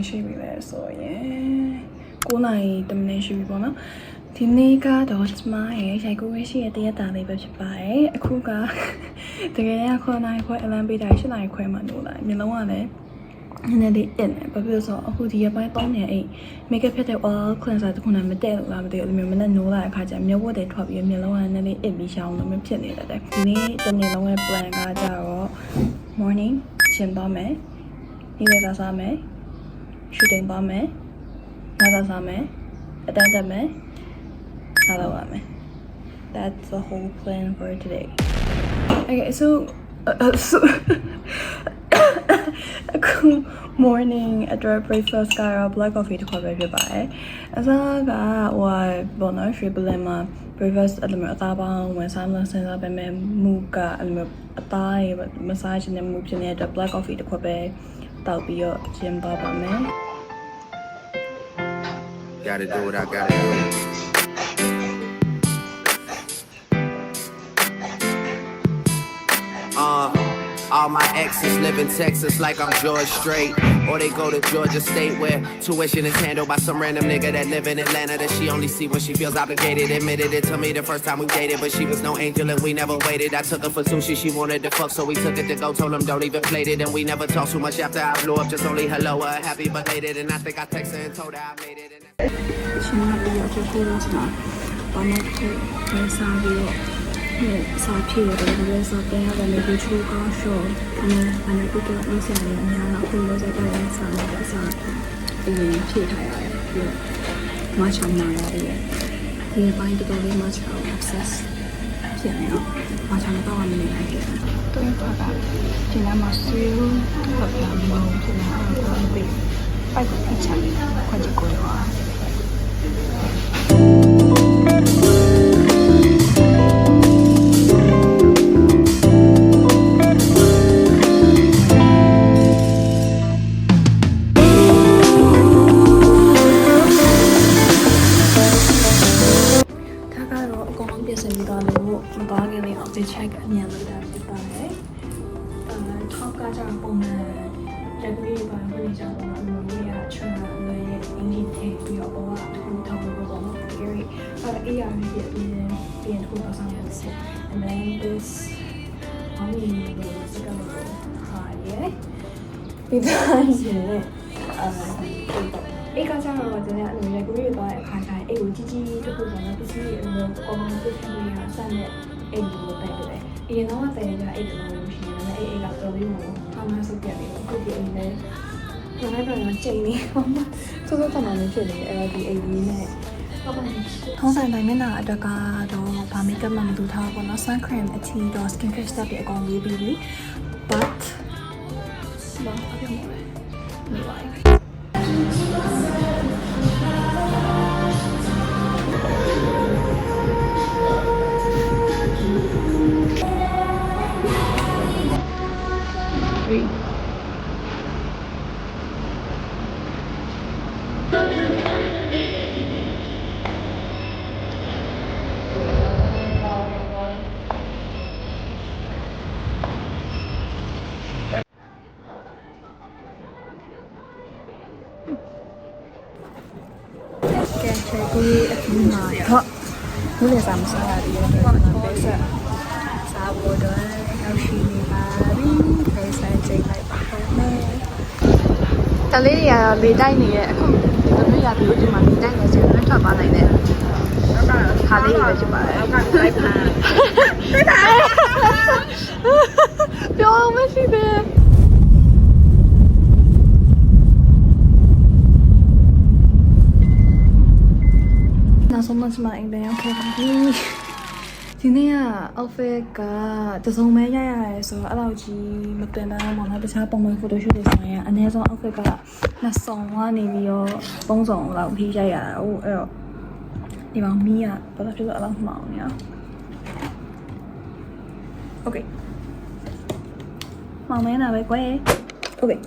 ရှိပြီလဲဆိုရင်9နိုင်10မိနစ်ရှိပြီပေါ့နော်ဒီနေ့ကတော့ကျမရဲ့ရိုက်ကူးရရှိတဲ့တရက်တာလေးပဲဖြစ်ပါတယ်အခုကတကယ်ရ9နိုင်ခွဲအလံပေးတာ10နိုင်ခွဲမှနိုးလာမျိုးလုံးကလည်းနည်းနည်းလေးအစ်နေဘာဖြစ်လို့ဆိုအခုဒီရက်ပိုင်း3年အိတ် makeup ဖြစ်တဲ့ oil cleanser တခုနဲ့မတည့်လို့လားမသိဘူးအဲ့လိုမျိုးမနဲ့နိုးလာတဲ့အခါကျမျက်ဝတ်တွေထွက်ပြီးမျိုးလုံးကနည်းနည်းလေးအစ်ပြီးရှောင်းလို့မဖြစ်နေတယ်ဒီနေ့တနေ့လုံးရဲ့ plan ကကြတော့ morning ရှင်းသွားမယ်နေ့လယ်စားမယ် shooting သွားမယ်ညစာစားမယ်အတန်းတက်မယ်စားတော့ရမယ် That's the whole plan for today okay so morning after breakfast ကတော့ black coffee တစ်ခွက်ပဲဖြစ်ပါတယ်အစားကဟိုဘောနော်ရွှေပလန်မှာ breakfast အဲ့လိုမျိုးအသားပေါင်းဝင်စားမလို့စဉ်းစားပေမဲ့မူကအဲ့လိုမျိုးအသားရေ massage နဲ့မူဖြစ်နေတဲ့ black coffee တစ်ခွက်ပဲတောက်ပြီးတော့ gym သွားပါမယ် Gotta do what I gotta do. All my exes live in Texas like I'm George Strait. Or they go to Georgia State where tuition is handled by some random nigga that live in Atlanta that she only see when she feels obligated. Admitted it to me the first time we dated, but she was no angel and we never waited. I took her for sushi, she wanted to fuck, so we took it to go. Told him don't even plate it, and we never talked too much after I blew up. Just only hello, happy belated, and I think I texted her and told her I made it. ရှင်မပြီးတော့ကိုတော့စမှာဘာမှကိုစားပြီးတော့စားဖြစ်ရတယ်ဘယ်ဆိုတဲ့ဟာလည်းဒီချိုးကောင်းရှော့ဘာနဲ့ကိုတော့အစားရအများတော့ခုလို့စတဲ့စားနေတာစားအရင်ဖြည့်ထားရတယ်ပြီးတော့မချမ်းမာရတယ်ဒီပိုင်းတော်လေးမချမ်း access ဖြစ်နေတော့မချမ်းတော့မနေနိုင်တယ်တော့ခါကဒီနားမှာဆွေးဘာပြောင်းလို့ဖြစ်နေတာတော့ပြီးပိုက်ကိုထိချင်ခွင့်ကြကိုရောဒီ check အမြန်လုပ်တာဖြစ်ပါတယ်။ထောက်ကကြပုံမှန်ရက်ပြီးပါဘယ်လိုကြောင့်လဲမလို့ရချွန်လာရဲ့အင်ဂျင်ထိပြီးတော့ဘောကထူထောင်လို့ပေါ့နော်။ Gary AR ရဲ့ပြင်ထူတော့ဆောင်ရစစ် and then this only was the ha yeah ဒီတိုင်းရဲ့အဲ့ကစားတော့တကယ်အဲ့လိုရက်ပြီးသွားတဲ့အခါကျရင်အဲ့ကိုကြီးကြီးတစ်ခုဆိုတော့ပစ္စည်းတွေအဲ့လိုပုံမှန်ဖြစ်နေရအစနဲ့အိမ်ကိုတိုက်တယ်။အရင်တော့တိုင်ကြအိမ်တော်လို့ရှိရင်လည်းအိမ်ကတော်လေးကိုထောင်းမဆုပ်ပြတယ်။အခုဒီအိမ်လည်းကျွန်တော်ကတော့ချိန်နေအောင်စိုးစိုးတမန်လေးဖြစ်နေတယ်အဲ့ဒီအိမ်လေးနဲ့ထုံးစံတိုင်းမျက်နှာအတွက်ကတော့ဗာ makeup မှမတူထားဘူးเนาะ sun cream အထိတော့ skin care step တွေအကုန်ရေးပြီးပြီ but ဘာအပြောင်းလဲမလိုက် ဒီအပြင်မှာတော့ဘယ်လိုစားမစားရသေးလဲတော့ပဲစားဖို့တော့ရောက်ရှိနေပါပြီပဲစားချိန်လိုက်ပါမယ်တလေးတွေကတော့လေတိုက်နေရဲ့အခုသမီးရပြီးတော့ဒီမှာလေတိုက်နေချိန်လွတ်ထွက်သွားနိုင်တယ်ခါလေးပဲဖြစ်ပါတယ်အောက်ကလိုက်ပါပြောမရှိသေးနောက်ဆုံးမှစမအိမ်ပြန်ရောက်ခဲ့ပါပြီဒီနေ့က outfit ကတစုံမဲရရတယ်ဆိုတော့အဲ့လောက်ကြီးမတင်တော့မှလည်းတခြားပုံမှန် photo shoot တွေဆိုင်ရအနည်းဆုံး outfit ကနှစ်စုံကနေပြီးတော့သုံးစုံလောက်ထိရိုက်ရတာဟိုအဲ့တော့ဒီမှာမီးကဘာလို့ဖြစ်လို့အဲ့လောက်မှောင်နေရ Okay မောင်မဲနာပဲကွယ် Okay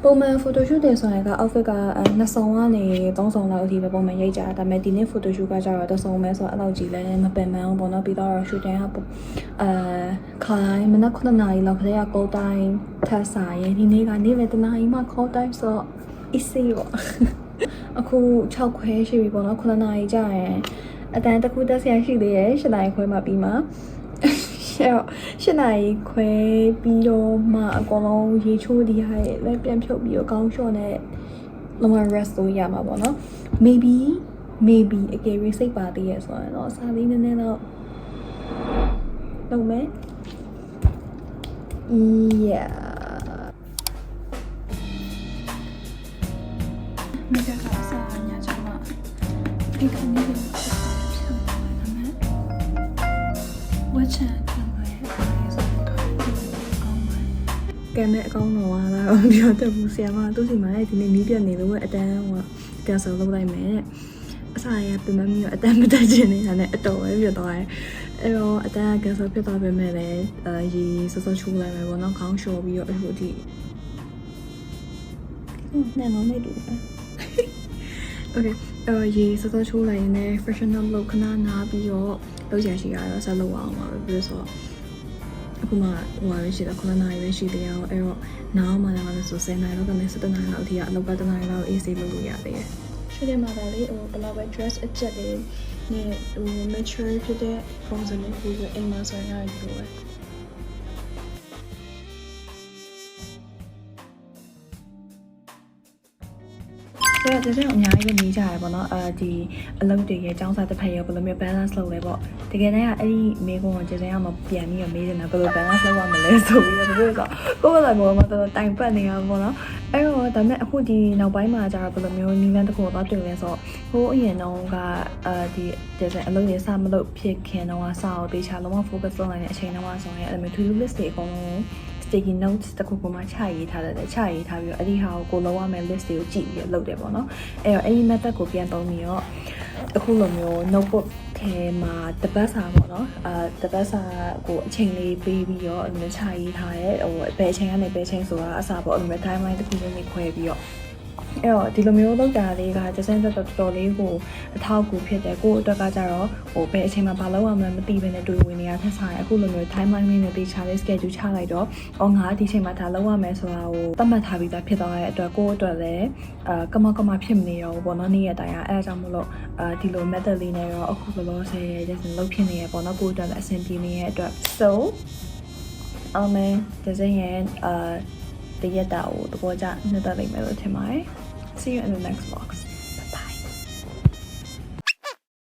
ပုံမှန် photo shoot တွေဆိုရင်က outfit ကနှစ်စုံကနေသုံးစုံလောက်အထိပဲပုံမှန်ရိုက်ကြတာဒါပေမဲ့ဒီနေ့ photo shoot ကကြတော့တစ်စုံပဲဆိုတော့အဲ့လောက်ကြီးလည်းမပင်ပန်းဘူးပေါ့နော်ပြီးတော့ shooting ကခိုင်းမနက်9 နာရီလောက်ခရေကကောတိုင်းထပ်စားရင်ဒီနေ့ကနေ့လယ်တနာရီမှ call time ဆို easy ပေါ့အခု6ခွဲရှိပြီပေါ့နော်9နာရီကြာရင်အတန်းတစ်ခုတက်ဆရာရှိသေးတယ်7နာရီခွဲမှပြီးမှ8နာရီခွဲပြီးတော့မှအကောင်လုံးရေချိုးဒီဟာရဲ့လက်ပြန်ဖြုတ်ပြီးတော့ကောင်းရှော့နဲ့လုံးဝ rest လို့ရမှာပေါ့နော် maybe အကယ်၍စိတ်ပါသေးရဲ့ဆိုရင်တော့စာလေးနည်းနည်းတော့လုပ်မယ် yeah မိကကစားညာချမှာဒီကနေ့လည်းဆက်ဖြစ်သွားတယ်ဝတ်ချန်တော့ရဲ့အဲဆိုတော့အောင်ပါကဲမဲ့အကောင်းတော်လာတော့ပြောတတ်ဘူးဆရာမသူ့စီမှာလည်းဒီနေ့နီးပြတ်နေလို့အတန်းဟိုကန်ဆယ်လုပ်လိုက်မယ်အစားရပြင်မမီတော့အတန်းမတက်ချင်နေတာနဲ့အတော်ပဲပြတ်သွားတယ်အဲ့တော့အတန်းကန်ဆယ်ဖြစ်သွားပေမဲ့လည်းရေစောစောချိုးလိုက်မယ်ပေါ့နော်ခေါင်းလျှော်ပြီးတော့အခုဒီနဲ့တော့ไม่ดูပဲ okay ရေစောစောချိုးလိုက်ရင်လည်း freshen up လုပ်ခဏနားပြီးတော့လုပ်ရရှိရတော့ဆက်လုပ်အောင်ပါပဲပြီးတော့အခုမှဟိုပါပဲရှိတာ9နာရီပဲရှိသေးရအောင်အဲ့တော့နောက်မှလည်းဆို10နာရီလောက်ကနေ17နာရီလောက်အထိကအလုပ်က10နာရီလောက် AC လုပ်လို့ရသေးတယ်ရှိတယ်မှာဒါလေးဟိုဘယ်လောက်ပဲ dress အချက်လေးနဲ့ဟို mature ဖြစ်တဲ့ပုံစံမျိုးကိုအိမ်မှာဆိုရင်ရတယ်လို့ပဲဆိုတော့တကယ်အများကြီးပဲနေကြရပေါ့နော်ဒီအလုပ်တွေရဲ့အကြောင်းစားတစ်ဖက်ရောဘယ်လိုမျိုး balance လုပ်လဲပေါ့တကယ်တမ်းကအဲ့ဒီမိကုန်းကိုကျေစင်ရမှာပြန်ပြီးတော့မေးနေတာဘယ်လို balance လုပ်ရမလဲဆိုပြီးတော့ပြောဆိုကိုယ့်ဘာသာကိုယ်မှာတော့တိုင်ပတ်နေရပေါ့နော်အဲ့တော့ဒါပေမဲ့အခုဒီနောက်ပိုင်းမှာကျတော့ဘယ်လိုမျိုးနီလန်းတစ်ခုကိုသွားတွေ့လဲဆိုတော့ဟိုအရင်တော့ကဒီကျေစင်အလုပ်တွေစမလုပ်ဖြစ်ခင်တော့စအောင်တေချာလုံးဝ focus လုပ်နိုင်တဲ့အချိန်တော့ဆိုရင်အဲ့လိုမျိုး to do list တွေအကုန်လုံးsticky notes တခုခုမှချရေးထားတယ်ချရေးထားပြီးတော့အဲ့ဒီဟာကိုလောက်ရမယ် list တွေကိုကြည့်ပြီးလုပ်တယ်ပေါ့နော်အဲ့တော့အဲ့ဒီ method ကိုပြန်သုံးပြီးတော့အခုလိုမျိုး notebook ထဲမှာတပတ်စာပေါ့နော်တပတ်စာကိုအချိန်လေးပေးပြီးတော့အဲ့လိုချရေးထားတယ်ဟိုဘယ်အချိန်ကနေဘယ်အချိန်ဆိုတာအစားပေါ့အဲ့လို timeline တစ်ခုလေးနဲ့ခွဲပြီးတော့အဲ့တော့ဒီလိုမျိုးလောက်တာလေးကကျစင်တော်တော်လေးကိုအထောက်အကူဖြစ်တယ်ကိုယ့်အတွက်ကကြတော့ဟိုဘယ်အချိန်မှာဘာလုပ်ရမလဲမသိဘဲနဲ့တွေ့ဝင်နေရထက်ဆိုင်အခုလိုမျိုး timeline လေးနဲ့တေချာလေး schedule ချလိုက်တော့ငါဒီချိန်မှာဒါလုပ်ရမယ်ဆိုတာကိုသတ်မှတ်ထားပြီးသားဖြစ်သွားတဲ့အတွက်ကိုယ့်အတွက်လည်းကမဖြစ်မနေရောပေါ့နော်နေ့ရက်တိုင်းအဲ့ဒါကြောင့်မို့လို့ဒီလို method လေးနဲ့ရောအခုလောလောဆယ်ကျစင်လုပ်ဖြစ်နေရပေါ့နော်ကိုယ့်အတွက်လည်းအဆင်ပြေနေတဲ့အတွက် so ကျစင်ရဲ့တရက်တာကိုတဘောကြနှစ်သက်လိမ့်မယ်လို့ထင်ပါတယ်See you in the next vlog.